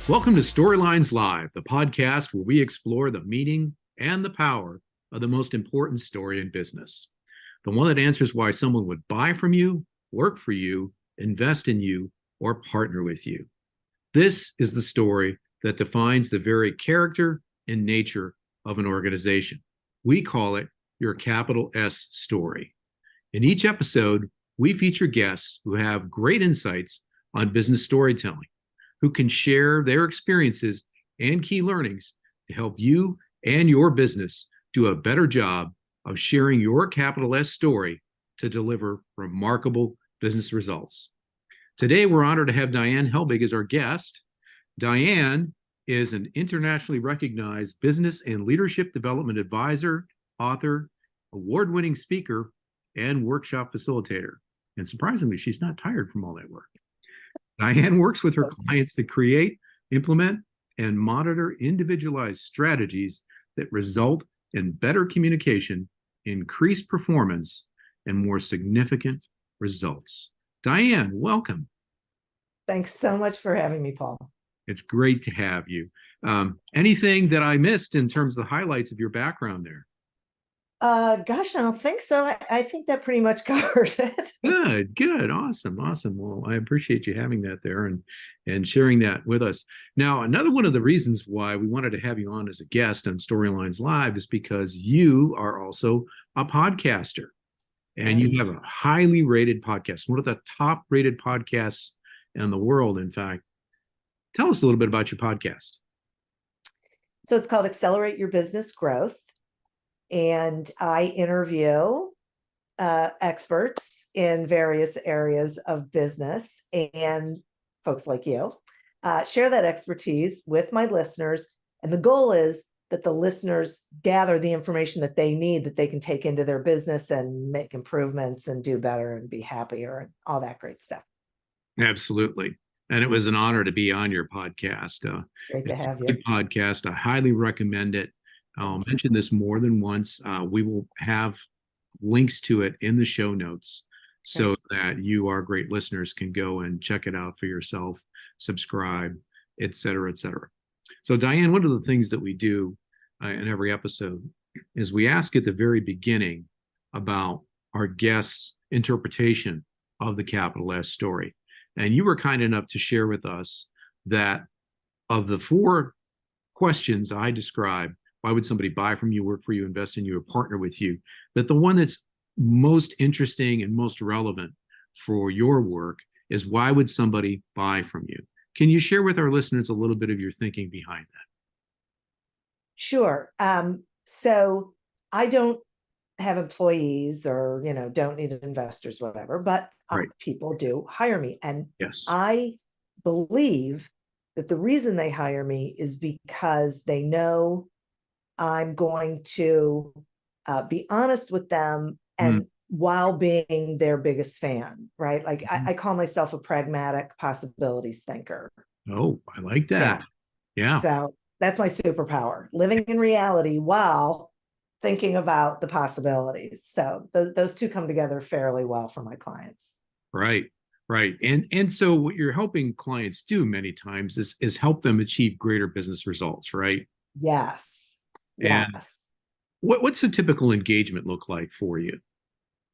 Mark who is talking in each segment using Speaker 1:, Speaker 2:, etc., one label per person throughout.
Speaker 1: Welcome to Storylines Live, the podcast where we explore the meaning and the power of the most important story in business. The one that answers why someone would buy from you, work for you, invest in you, or partner with you. This is the story that defines the very character and nature of an organization. We call it your capital S story. In each episode, we feature guests who have great insights on business storytelling, who can share their experiences and key learnings to help you and your business do a better job of sharing your capital S story to deliver remarkable business results. Today, we're honored to have Diane Helbig as our guest. Diane is an internationally recognized business and leadership development advisor, author, award-winning speaker, and workshop facilitator. And surprisingly, she's not tired from all that work. Diane works with her clients to create, implement, and monitor individualized strategies that result in better communication, increased performance, and more significant results. Diane, welcome.
Speaker 2: Thanks so much for having me, Paul.
Speaker 1: It's great to have you. Anything that I missed in terms of the highlights of your background there?
Speaker 2: Gosh, I don't think so. I think that pretty much covers it.
Speaker 1: Good, awesome. Well, I appreciate you having that there and sharing that with us. Now, another one of the reasons why we wanted to have you on as a guest on Storylines Live is because you are also a podcaster, and
Speaker 2: Yes.
Speaker 1: you have a highly rated podcast, one of the top rated podcasts in the world, in fact. Tell us a little bit about your podcast.
Speaker 2: So it's called Accelerate Your Business Growth. And I interview experts in various areas of business and folks like you, share that expertise with my listeners. And the goal is that the listeners gather the information that they need that they can take into their business and make improvements and do better and be happier and all that great stuff.
Speaker 1: Absolutely. And it was an honor to be on your podcast.
Speaker 2: Great to have you.
Speaker 1: It's a great podcast. I highly recommend it. I'll mention this more than once. We will have links to it in the show notes so that you, our great listeners, can go and check it out for yourself, subscribe, et cetera, et cetera. So, Diane, one of the things that we do in every episode is we ask at the very beginning about our guests' interpretation of the capital S story. And you were kind enough to share with us that of the four questions I described, why would somebody buy from you, work for you, invest in you, or partner with you, that the one that's most interesting and most relevant for your work is why would somebody buy from you? Can you share with our listeners a little bit of your thinking behind that?
Speaker 2: Sure. So I don't have employees or, don't need investors, whatever, but
Speaker 1: Right.
Speaker 2: people do hire me. And
Speaker 1: Yes.
Speaker 2: I believe that the reason they hire me is because they know I'm going to be honest with them and while being their biggest fan, right? Like I call myself a pragmatic possibilities thinker.
Speaker 1: Oh, I like that. Yeah.
Speaker 2: So that's my superpower, living in reality while thinking about the possibilities. So those two come together fairly well for my clients.
Speaker 1: Right. And so what you're helping clients do many times is help them achieve greater business results, right?
Speaker 2: Yes.
Speaker 1: And what's a typical engagement look like for you?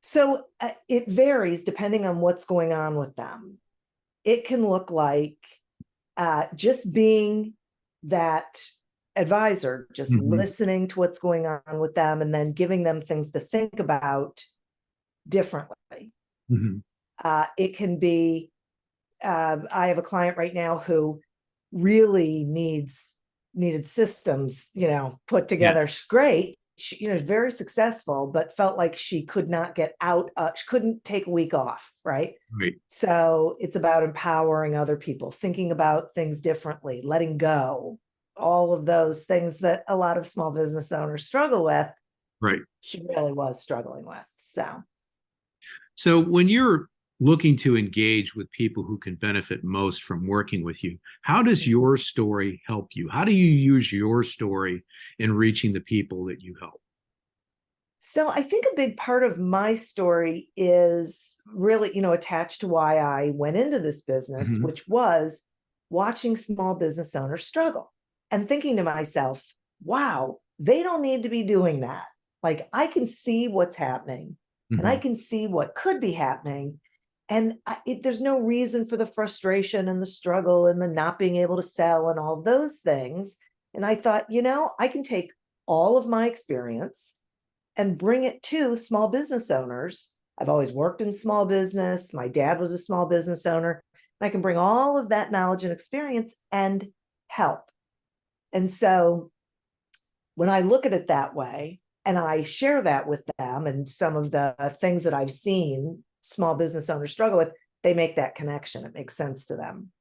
Speaker 2: So it varies depending on what's going on with them. It can look like just being that advisor, just listening to what's going on with them and then giving them things to think about differently. It can be, I have a client right now who really needed systems, put together. She's great. She, is very successful, but felt like she could not get out. She couldn't take a week off. Right. So it's about empowering other people, thinking about things differently, letting go, all of those things that a lot of small business owners struggle with.
Speaker 1: Right.
Speaker 2: She really was struggling with.
Speaker 1: So when you're looking to engage with people who can benefit most from working with you, how does your story help you? How do you use your story in reaching the people that you help?
Speaker 2: So I think a big part of my story is really, attached to why I went into this business, which was watching small business owners struggle and thinking to myself, wow, they don't need to be doing that. Like, I can see what's happening and I can see what could be happening. And there's no reason for the frustration and the struggle and the not being able to sell and all those things. And I thought, I can take all of my experience and bring it to small business owners. I've always worked in small business. My dad was a small business owner. I can bring all of that knowledge and experience and help. And so when I look at it that way, and I share that with them and some of the things that I've seen small business owners struggle with, they make that connection. It makes sense to them.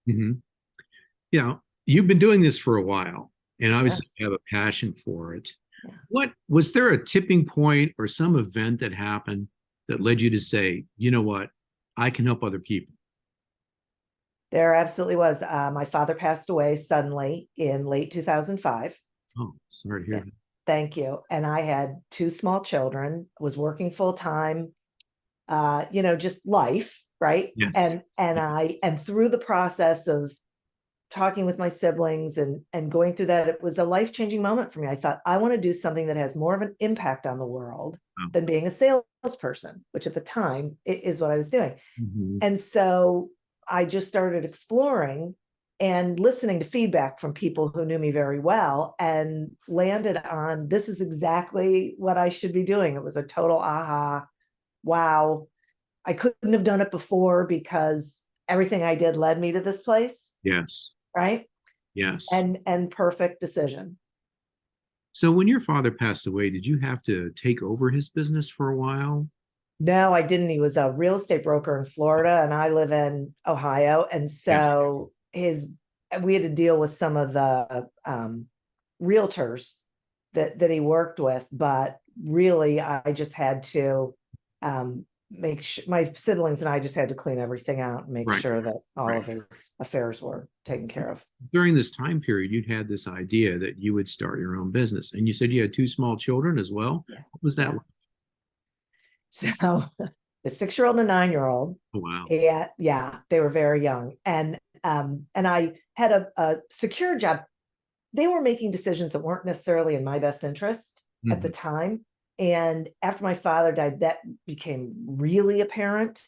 Speaker 1: Yeah, you've been doing this for a while, and obviously
Speaker 2: Yes.
Speaker 1: you have a passion for it.
Speaker 2: Yeah.
Speaker 1: What was there a tipping point or some event that happened that led you to say, you know what, I can help other people?
Speaker 2: There absolutely was. My father passed away suddenly in late 2005.
Speaker 1: Oh, sorry to hear that.
Speaker 2: Thank you. And I had two small children, was working full time, just life, right?
Speaker 1: Yes.
Speaker 2: And through the process of talking with my siblings and going through that, it was a life-changing moment for me. I thought, I want to do something that has more of an impact on the world than being a salesperson, which at the time is what I was doing. And so I just started exploring and listening to feedback from people who knew me very well and landed on, this is exactly what I should be doing. It was a total aha, wow. I couldn't have done it before because everything I did led me to this place.
Speaker 1: Yes.
Speaker 2: Right.
Speaker 1: Yes.
Speaker 2: And perfect decision.
Speaker 1: So when your father passed away, did you have to take over his business for a while?
Speaker 2: No, I didn't. He was a real estate broker in Florida and I live in Ohio. And so we had to deal with some of the realtors that he worked with, but really I just had to make sure my siblings and I just had to clean everything out and make sure that all of his affairs were taken care of.
Speaker 1: During this time period, you'd had this idea that you would start your own business, and you said you had two small children as well.
Speaker 2: Yeah.
Speaker 1: What was that like?
Speaker 2: So the 6-year-old and 9-year-old.
Speaker 1: Oh, wow.
Speaker 2: Yeah, they were very young. And I had a secure job. They were making decisions that weren't necessarily in my best interest at the time. And after my father died, that became really apparent.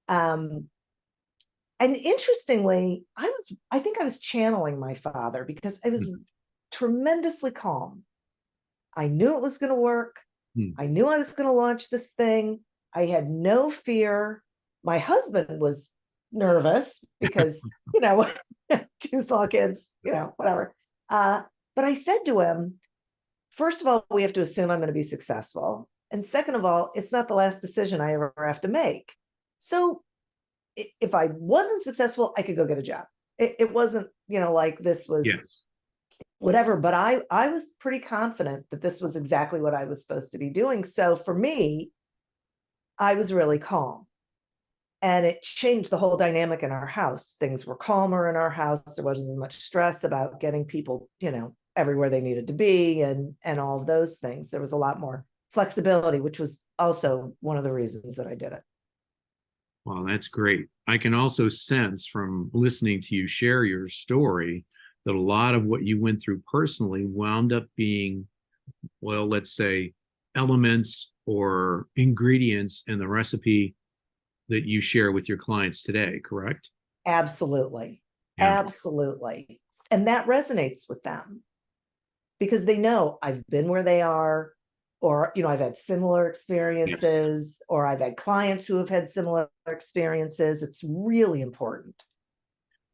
Speaker 2: And interestingly, I think I was channeling my father because I was tremendously calm. I knew it was going to work. I knew I was going to launch this thing. I had no fear. My husband was nervous because, two small kids, whatever. But I said to him, first of all, we have to assume I'm going to be successful. And second of all, it's not the last decision I ever have to make. So if I wasn't successful, I could go get a job. It wasn't, like this was whatever, but I was pretty confident that this was exactly what I was supposed to be doing. So for me, I was really calm. And it changed the whole dynamic in our house. Things were calmer in our house. There wasn't as much stress about getting people, everywhere they needed to be and all of those things. There was a lot more flexibility, which was also one of the reasons that I did it.
Speaker 1: Wow, that's great. I can also sense from listening to you share your story that a lot of what you went through personally wound up being, well, let's say, elements or ingredients in the recipe that you share with your clients today, correct?
Speaker 2: Absolutely.
Speaker 1: Yeah.
Speaker 2: Absolutely. And that resonates with them because they know I've been where they are, or, I've had similar experiences, or I've had clients who have had similar experiences. It's really important.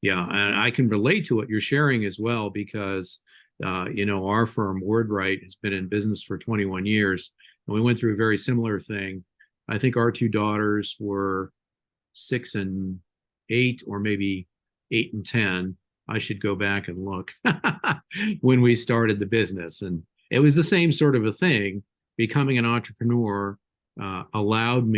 Speaker 1: Yeah, and I can relate to what you're sharing as well because, our firm, WordWrite, has been in business for 21 years, and we went through a very similar thing. I think our two daughters were 6 and 8, or maybe 8 and 10. I should go back and look when we started the business. And it was the same sort of a thing. Becoming an entrepreneur allowed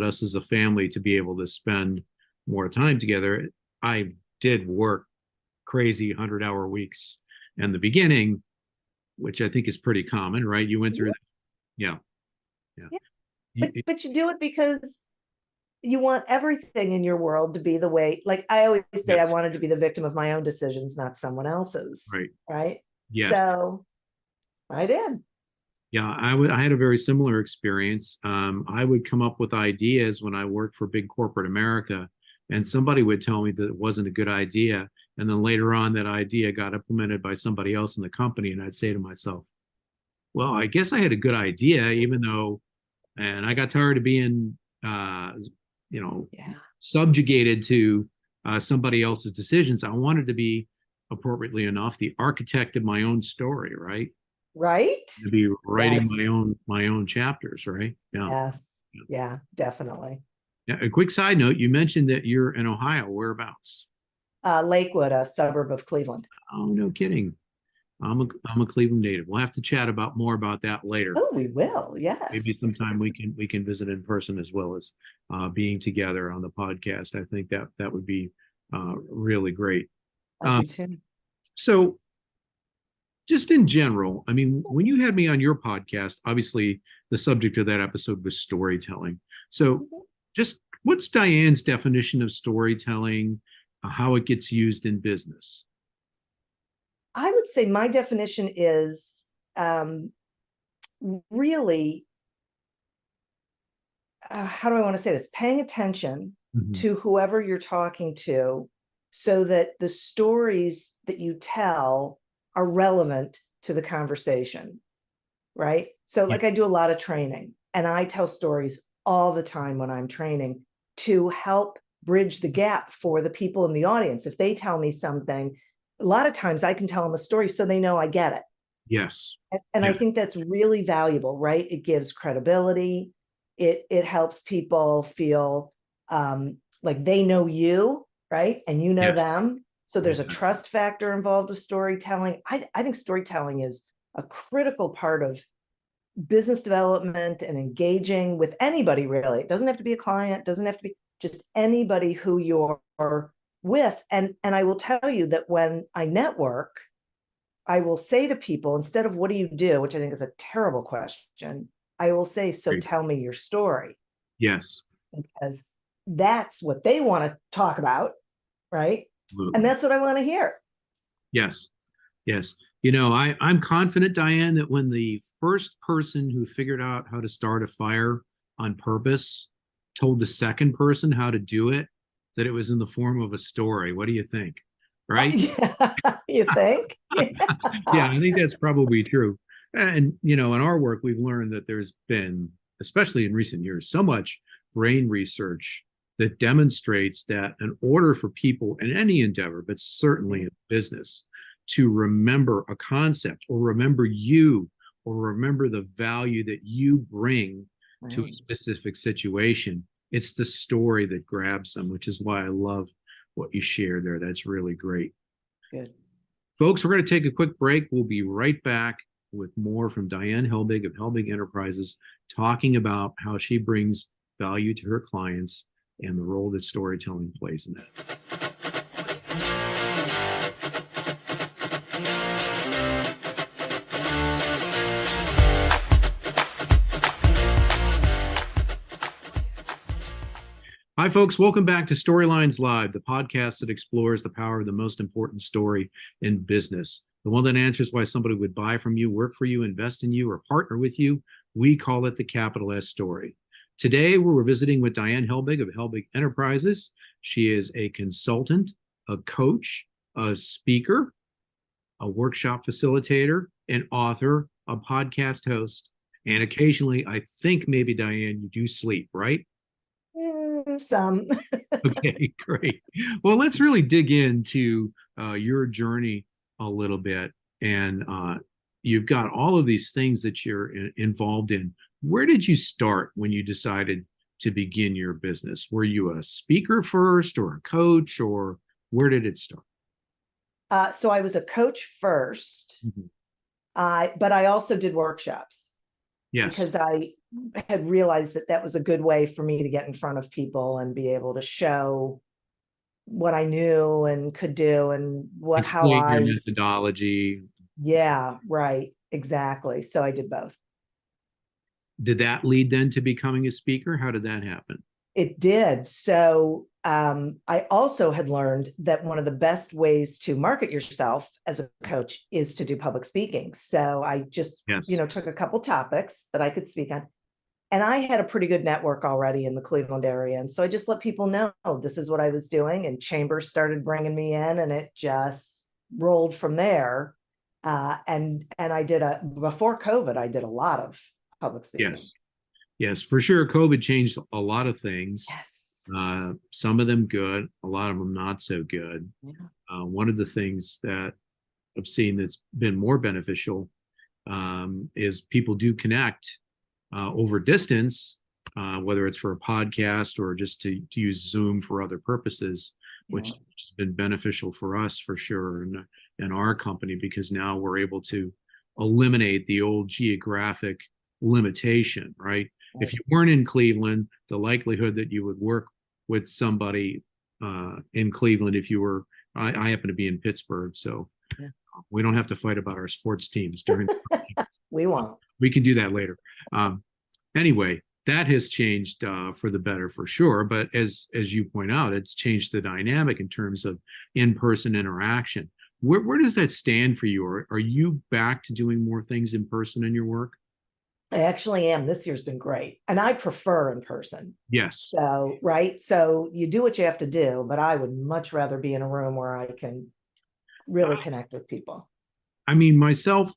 Speaker 1: us as a family to be able to spend more time together. I did work crazy 100-hour weeks in the beginning, which I think is pretty common, right? You went through that. Yeah.
Speaker 2: But you do it because you want everything in your world to be the way, like I always say,
Speaker 1: Yes.
Speaker 2: I wanted to be the victim of my own decisions, not someone else's.
Speaker 1: Right.
Speaker 2: Right.
Speaker 1: Yes.
Speaker 2: So I did.
Speaker 1: Yeah, I had a very similar experience. I would come up with ideas when I worked for big corporate America, and somebody would tell me that it wasn't a good idea. And then later on, that idea got implemented by somebody else in the company. And I'd say to myself, well, I guess I had a good idea, even though, and I got tired of being, you know,
Speaker 2: Yeah.
Speaker 1: subjugated to somebody else's decisions. I wanted to be, appropriately enough, the architect of my own story, right?
Speaker 2: Right.
Speaker 1: To be writing
Speaker 2: Yes.
Speaker 1: my own chapters, right? Yeah.
Speaker 2: Yes. Yeah, definitely.
Speaker 1: Yeah. A quick side note: you mentioned that you're in Ohio. Whereabouts?
Speaker 2: Lakewood, a suburb of Cleveland.
Speaker 1: Oh, no kidding. I'm a Cleveland native. We'll have to chat about more about that later.
Speaker 2: Oh, we will.
Speaker 1: Maybe
Speaker 2: Yes.
Speaker 1: sometime we can visit in person as well as being together on the podcast. I think that would be really great.
Speaker 2: I do
Speaker 1: Um,
Speaker 2: too.
Speaker 1: so just in general, I mean, when you had me on your podcast, obviously the subject of that episode was storytelling. So, just what's Diane's definition of storytelling, how it gets used in business?
Speaker 2: I would say my definition is really, how do I want to say this? Paying attention
Speaker 1: Mhm.
Speaker 2: to whoever you're talking to so that the stories that you tell are relevant to the conversation, right? So,
Speaker 1: Yeah.
Speaker 2: like, I do a lot of training and I tell stories all the time when I'm training to help bridge the gap for the people in the audience. If they tell me something, a lot of times I can tell them a story so they know I get it.
Speaker 1: Yes.
Speaker 2: And
Speaker 1: Yeah.
Speaker 2: I think that's really valuable, right? It gives credibility. It helps people feel like they know you, right? And you know
Speaker 1: Yes.
Speaker 2: them. So there's a
Speaker 1: Exactly.
Speaker 2: trust factor involved with storytelling. I think storytelling is a critical part of business development and engaging with anybody, really. It doesn't have to be a client, doesn't have to be just anybody who you're with. And I will tell you that when I network, I will say to people, instead of what do you do, which I think is a terrible question, I will say, so
Speaker 1: Great.
Speaker 2: tell me your story,
Speaker 1: Yes.
Speaker 2: because that's what they want to talk about, right? And
Speaker 1: Absolutely.
Speaker 2: that's what I want to hear.
Speaker 1: Yes. Yes. I'm confident, Diane, that when the first person who figured out how to start a fire on purpose told the second person how to do it, that it was in the form of a story. What do you think? Right?
Speaker 2: Yeah, you think?
Speaker 1: Yeah, I think that's probably true. And, in our work, we've learned that there's been, especially in recent years, so much brain research that demonstrates that in order for people in any endeavor, but certainly in business, to remember a concept or remember you or remember the value that you bring to a
Speaker 2: Right.
Speaker 1: specific situation, it's the story that grabs them, which is why I love what you shared there. That's really great.
Speaker 2: Good.
Speaker 1: Folks, we're going to take a quick break. We'll be right back with more from Diane Helbig of Helbig Enterprises, talking about how she brings value to her clients and the role that storytelling plays in that. Hi, folks. Welcome back to Storylines Live, the podcast that explores the power of the most important story in business, the one that answers why somebody would buy from you, work for you, invest in you, or partner with you. We call it the capital S story. Today, we're visiting with Diane Helbig of Helbig Enterprises. She is a consultant, a coach, a speaker, a workshop facilitator, an author, a podcast host, and occasionally, I think maybe, Diane, you do sleep, right?
Speaker 2: Some.
Speaker 1: Okay, great. Well, let's really dig into your journey a little bit. And you've got all of these things that you're involved in. Where did you start when you decided to begin your business? Were you a speaker first or a coach, or where did it start?
Speaker 2: So I was a coach first,
Speaker 1: Mhm.
Speaker 2: but I also did workshops
Speaker 1: Yes,
Speaker 2: because I had realized that that was a good way for me to get in front of people and be able to show what I knew and could do and how
Speaker 1: explain your methodology.
Speaker 2: yeah, right, exactly. So I did both.
Speaker 1: Did that lead then to becoming a speaker? How did that happen?
Speaker 2: It did. So I also had learned that one of the best ways to market yourself as a coach is to do public speaking. So I just,
Speaker 1: Yes.
Speaker 2: took a couple topics that I could speak on. And I had a pretty good network already in the Cleveland area. And so I just let people know this is what I was doing. And chambers started bringing me in, and it just rolled from there. And I did before COVID, I did a lot of public speaking.
Speaker 1: Yes. Yes, for sure. COVID changed a lot of things.
Speaker 2: Yes.
Speaker 1: Some of them good, a lot of them not so good.
Speaker 2: Yeah.
Speaker 1: One of the things that I've seen that's been more beneficial is people do connect over distance, whether it's for a podcast or just to use Zoom for other purposes, which has been beneficial for us for sure in our company, because now we're able to eliminate the old geographic limitation, right? If you weren't in Cleveland, the likelihood that you would work with somebody in Cleveland, if you were, I happen to be in Pittsburgh, so we don't have to fight about our sports teams during.
Speaker 2: We won't.
Speaker 1: We can do that later. Anyway, that has changed for the better for sure. But as you point out, it's changed the dynamic in terms of in-person interaction. Where does that stand for you? Are you back to doing more things in person in your work?
Speaker 2: I actually am. This year's been great. And I prefer in person.
Speaker 1: Yes.
Speaker 2: So, right. So you do what you have to do, but I would much rather be in a room where I can really connect with people.
Speaker 1: I mean, myself,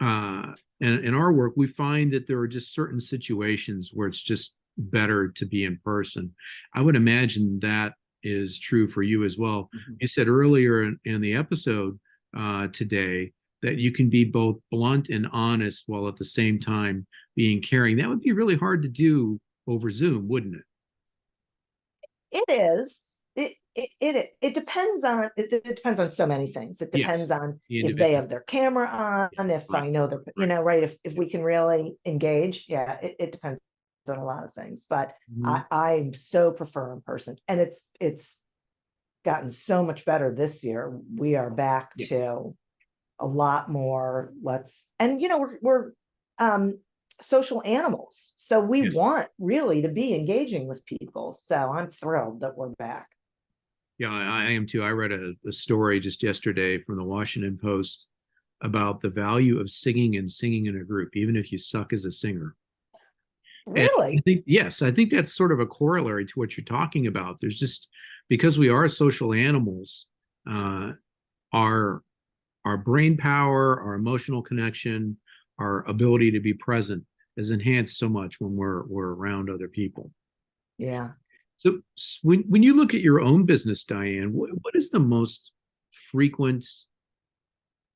Speaker 1: in our work, we find that there are just certain situations where it's just better to be in person. I would imagine that is true for you as well. Mm-hmm. You said earlier in the episode today that you can be both blunt and honest while at the same time being caring. That would be really hard to do over Zoom, wouldn't it?
Speaker 2: It is. It depends on it depends on so many things. It depends on if they have their camera on, if right. I know they're right. If we can really engage, it depends on a lot of things. But I so prefer in person, and it's gotten so much better this year. We are back to a lot more we're social animals, so we want really to be engaging with people. So I'm thrilled that we're back.
Speaker 1: Yeah, I am too. I read a story just yesterday from the Washington Post about the value of singing in a group, even if you suck as a singer.
Speaker 2: Really?
Speaker 1: I think that's sort of a corollary to what you're talking about. There's just, because we are social animals, our brain power, our emotional connection, our ability to be present is enhanced so much when we're around other people.
Speaker 2: Yeah.
Speaker 1: So when you look at your own business, Diane, what is the most frequent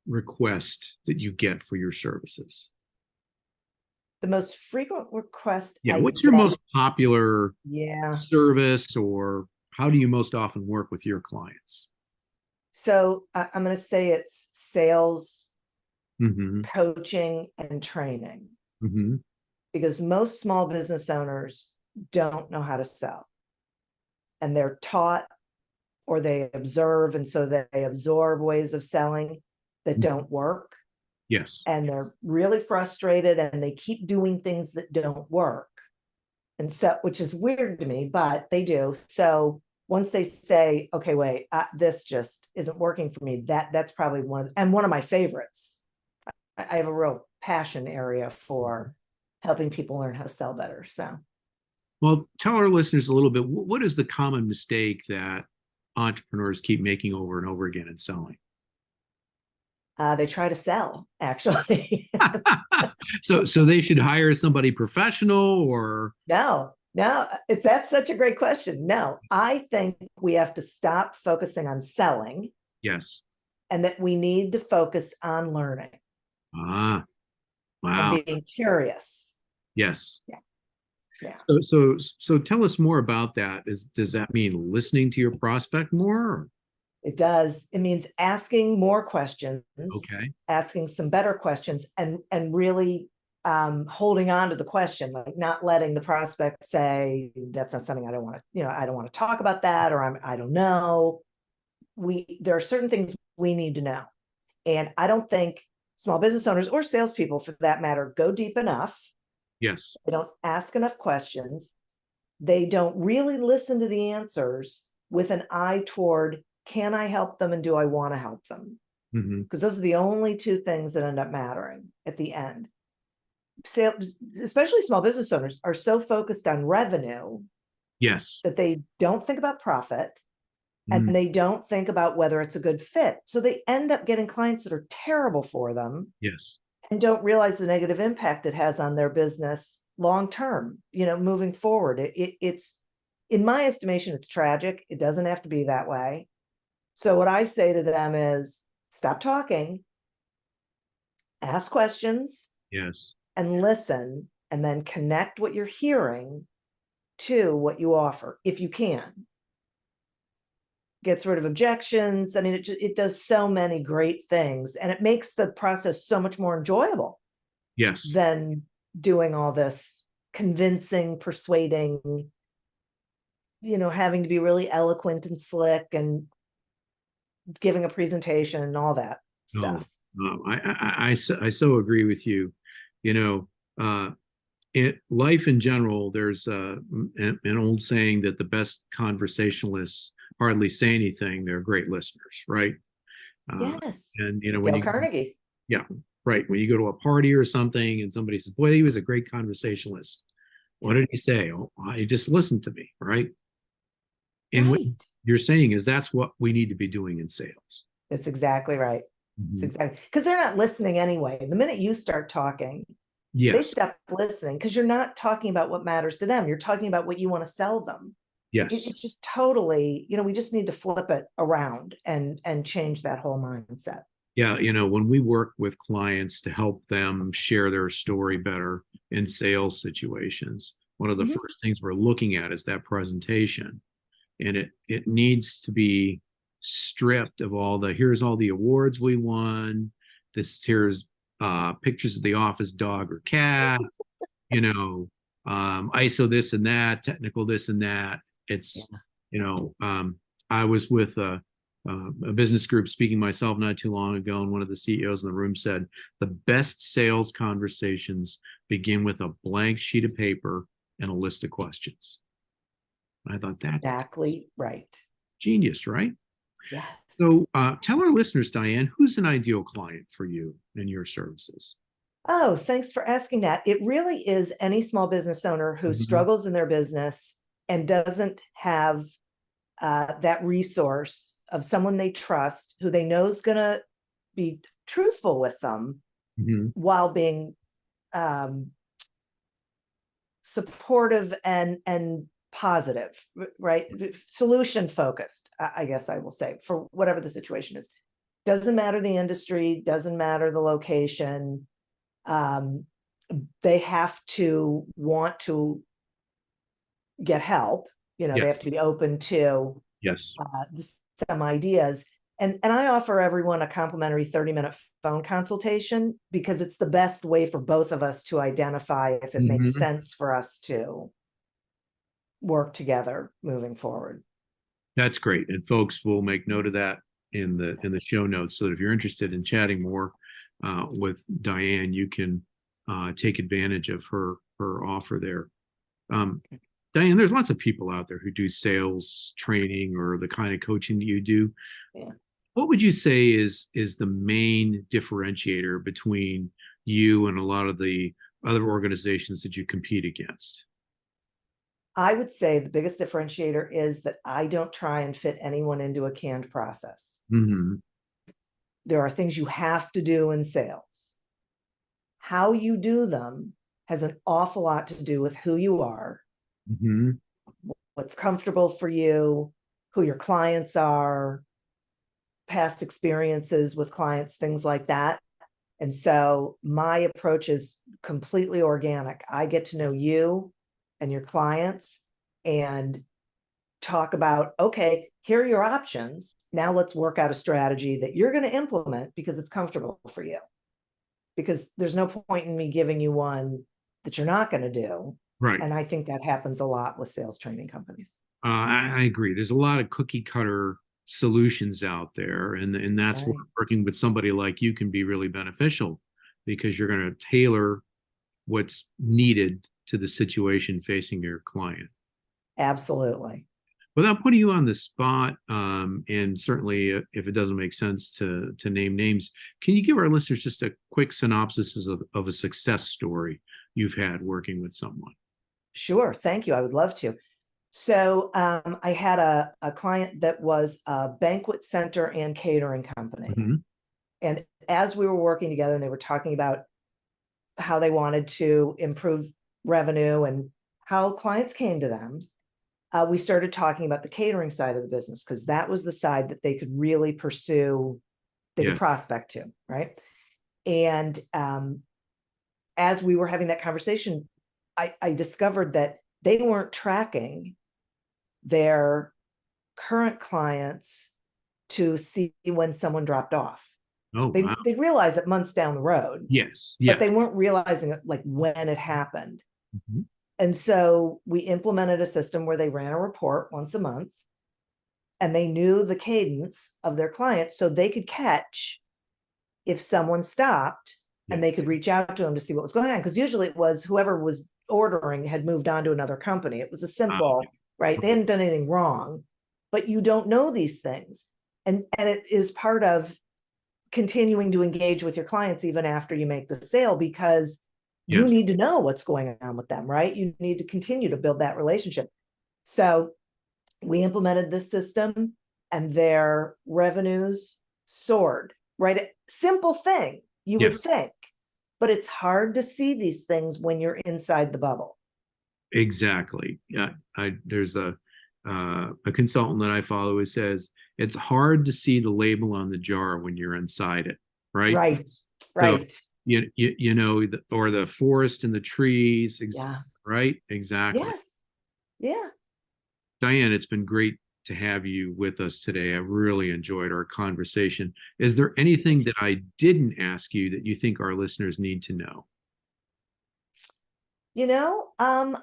Speaker 1: request that you get for your services?
Speaker 2: The most frequent request.
Speaker 1: Yeah. What's your most popular service, or how do you most often work with your clients?
Speaker 2: So I'm going to say it's sales, coaching, and training, because most small business owners don't know how to sell, and they're taught or they observe, and so they absorb ways of selling that don't work.
Speaker 1: Yes.
Speaker 2: And they're really frustrated, and they keep doing things that don't work. And so, which is weird to me, but they do. So once they say, okay, wait, this just isn't working for me, that's probably one of my favorites. I have a real passion area for helping people learn how to sell better. So,
Speaker 1: well, tell our listeners a little bit, what is the common mistake that entrepreneurs keep making over and over again in selling?
Speaker 2: They try to sell, actually.
Speaker 1: So they should hire somebody professional, or?
Speaker 2: No, that's such a great question. No, I think we have to stop focusing on selling.
Speaker 1: Yes.
Speaker 2: And that we need to focus on learning.
Speaker 1: Wow.
Speaker 2: And being curious.
Speaker 1: Yes.
Speaker 2: Yeah.
Speaker 1: So tell us more about that. Does that mean listening to your prospect more? Or?
Speaker 2: It does. It means asking more questions.
Speaker 1: Okay.
Speaker 2: Asking some better questions, and really holding on to the question, like not letting the prospect say, that's not something I don't want to, I don't want to talk about that, or I don't know. There are certain things we need to know. And I don't think small business owners or salespeople, for that matter, go deep enough.
Speaker 1: Yes.
Speaker 2: They don't ask enough questions. they don't really listen to the answers with an eye toward, can I help them and do I want to help them?
Speaker 1: Mm-hmm.
Speaker 2: Because those are the only two things that end up mattering at the end. Sales, especially small business owners, are so focused on revenue
Speaker 1: Yes.
Speaker 2: that they don't think about profit,
Speaker 1: Mm-hmm.
Speaker 2: and they don't think about whether it's a good fit. So they end up getting clients that are terrible for them
Speaker 1: Yes.
Speaker 2: and don't realize the negative impact it has on their business long term, moving forward. It's, in my estimation, it's tragic. It doesn't have to be that way. So what I say to them is, stop talking, ask questions,
Speaker 1: Yes.
Speaker 2: and listen, and then connect what you're hearing to what you offer, if you can. Gets rid of objections. I mean, it does so many great things, and it makes the process so much more enjoyable
Speaker 1: Yes.
Speaker 2: than doing all this convincing, persuading, having to be really eloquent and slick and giving a presentation and all that
Speaker 1: No,
Speaker 2: stuff.
Speaker 1: no, I so agree with you. You know, life in general, there's an old saying that the best conversationalists hardly say anything. They're great listeners, right?
Speaker 2: Yes.
Speaker 1: And when
Speaker 2: Dale
Speaker 1: you,
Speaker 2: Carnegie.
Speaker 1: yeah, right. When you go to a party or something and somebody says, boy, he was a great conversationalist. What did he say? Oh, he just listened to me, right? And what
Speaker 2: Right.
Speaker 1: you're saying is that's what we need to be doing in sales.
Speaker 2: That's exactly right. It's
Speaker 1: Mhm.
Speaker 2: exactly, because they're not listening anyway. The minute you start talking, they
Speaker 1: Yes,
Speaker 2: stop listening, because you're not talking about what matters to them. You're talking about what you want to sell them.
Speaker 1: yes.
Speaker 2: It's just totally, we just need to flip it around and change that whole mindset.
Speaker 1: Yeah, when we work with clients to help them share their story better in sales situations, one of the
Speaker 2: Mhm.
Speaker 1: first things we're looking at is that presentation. And it needs to be stripped of here's all the awards we won. Here's pictures of the office dog or cat, ISO this and that, technical this and that. It's,
Speaker 2: Yeah.
Speaker 1: I was with a business group speaking myself not too long ago, and one of the CEOs in the room said, the best sales conversations begin with a blank sheet of paper and a list of questions. I thought that
Speaker 2: Exactly right.
Speaker 1: genius, right?
Speaker 2: Yes.
Speaker 1: So tell our listeners, Diane, who's an ideal client for you and your services?
Speaker 2: Oh, thanks for asking that. It really is any small business owner who
Speaker 1: Mhm.
Speaker 2: struggles in their business and doesn't have that resource of someone they trust, who they know is going to be truthful with them
Speaker 1: Mhm.
Speaker 2: while being um, supportive and positive, right? Solution focused, I guess I will say, for whatever the situation is. Doesn't matter the industry, doesn't matter the location. They have to want to get help. They have
Speaker 1: Yes.
Speaker 2: to be open to
Speaker 1: Yes.
Speaker 2: some ideas. And I offer everyone a complimentary 30-minute phone consultation, because it's the best way for both of us to identify if it makes
Speaker 1: Mhm.
Speaker 2: sense for us to work together moving forward.
Speaker 1: That's great. And folks, will make note of that in the show notes. So that if you're interested in chatting more with Diane, you can take advantage of her offer there. Um, Diane, there's lots of people out there who do sales training or the kind of coaching that you do.
Speaker 2: Yeah.
Speaker 1: What would you say is the main differentiator between you and a lot of the other organizations that you compete against?
Speaker 2: I would say the biggest differentiator is that I don't try and fit anyone into a canned process.
Speaker 1: Hmm.
Speaker 2: There are things you have to do in sales. How you do them has an awful lot to do with who you are,
Speaker 1: Hmm.
Speaker 2: what's comfortable for you, who your clients are, past experiences with clients, things like that. And so my approach is completely organic. I get to know you and your clients and talk about, okay, here are your options. Now let's work out a strategy that you're going to implement because it's comfortable for you. Because there's no point in me giving you one that you're not going to do.
Speaker 1: Right.
Speaker 2: And I think that happens a lot with sales training companies.
Speaker 1: I agree. There's a lot of cookie cutter solutions out there, and that's where
Speaker 2: Right.
Speaker 1: working with somebody like you can be really beneficial because you're going to tailor what's needed to the situation facing your client.
Speaker 2: Absolutely.
Speaker 1: Without putting you on the spot, and certainly if it doesn't make sense to name names, can you give our listeners just a quick synopsis of a success story you've had working with someone?
Speaker 2: Sure. Thank you. I would love to. So I had a client that was a banquet center and catering company.
Speaker 1: Mhm.
Speaker 2: And as we were working together and they were talking about how they wanted to improve revenue and how clients came to them, we started talking about the catering side of the business because that was the side that they could really pursue, they
Speaker 1: Yeah.
Speaker 2: could prospect to, right? And as we were having that conversation, I discovered that they weren't tracking their current clients to see when someone dropped off.
Speaker 1: Oh, wow.
Speaker 2: They realized it months down the road,
Speaker 1: Yes.
Speaker 2: but
Speaker 1: Yeah.
Speaker 2: they weren't realizing it like when it happened.
Speaker 1: Mhm.
Speaker 2: And so we implemented a system where they ran a report once a month and they knew the cadence of their clients so they could catch if someone stopped
Speaker 1: Yeah.
Speaker 2: and they could reach out to them to see what was going on. Because usually it was whoever was ordering had moved on to another company. It was a simple, right? They hadn't done anything wrong, but you don't know these things. And it is part of continuing to engage with your clients even after you make the sale, because you
Speaker 1: Yes.
Speaker 2: need to know what's going on with them, right? You need to continue to build that relationship. So we implemented this system and their revenues soared, right? Simple thing, you
Speaker 1: Yes.
Speaker 2: would think, but it's hard to see these things when you're inside the bubble.
Speaker 1: Exactly. Yeah. There's a consultant that I follow who says it's hard to see the label on the jar when you're inside it, right?
Speaker 2: Right,
Speaker 1: So
Speaker 2: right.
Speaker 1: you know, or the forest and the trees,
Speaker 2: Yeah.
Speaker 1: right? Exactly.
Speaker 2: Yes. Yeah.
Speaker 1: Diane, it's been great to have you with us today. I really enjoyed our conversation. Is there anything that I didn't ask you that you think our listeners need to know?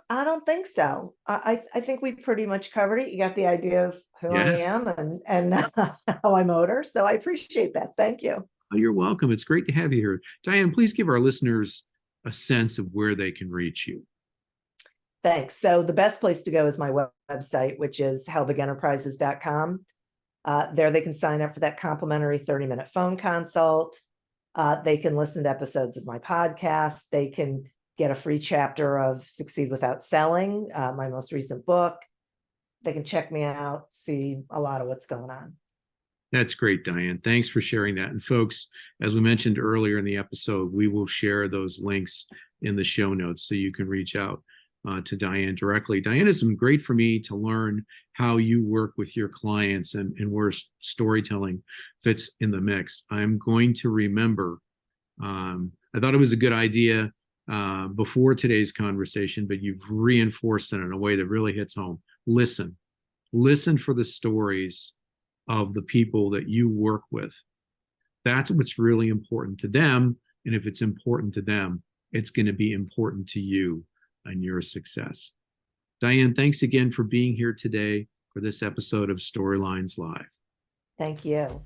Speaker 2: I don't think so. I think we pretty much covered it. You got the idea of who I
Speaker 1: Yeah.
Speaker 2: am and how I motor. So I appreciate that. Thank you.
Speaker 1: Oh, you're welcome. It's great to have you here. Diane, please give our listeners a sense of where they can reach you.
Speaker 2: Thanks. So the best place to go is my website, which is helbigenterprises.com. There they can sign up for that complimentary 30-minute phone consult. They can listen to episodes of my podcast. They can get a free chapter of Succeed Without Selling, my most recent book. They can check me out, see a lot of what's going on.
Speaker 1: That's great, Diane. Thanks for sharing that. And folks, as we mentioned earlier in the episode, we will share those links in the show notes so you can reach out to Diane directly. Diane, it's been great for me to learn how you work with your clients and where storytelling fits in the mix. I'm going to remember, I thought it was a good idea before today's conversation, but you've reinforced it in a way that really hits home. Listen for the stories of the people that you work with. That's what's really important to them. And if it's important to them, it's going to be important to you and your success. Diane, thanks again for being here today for this episode of Storylines Live.
Speaker 2: Thank you.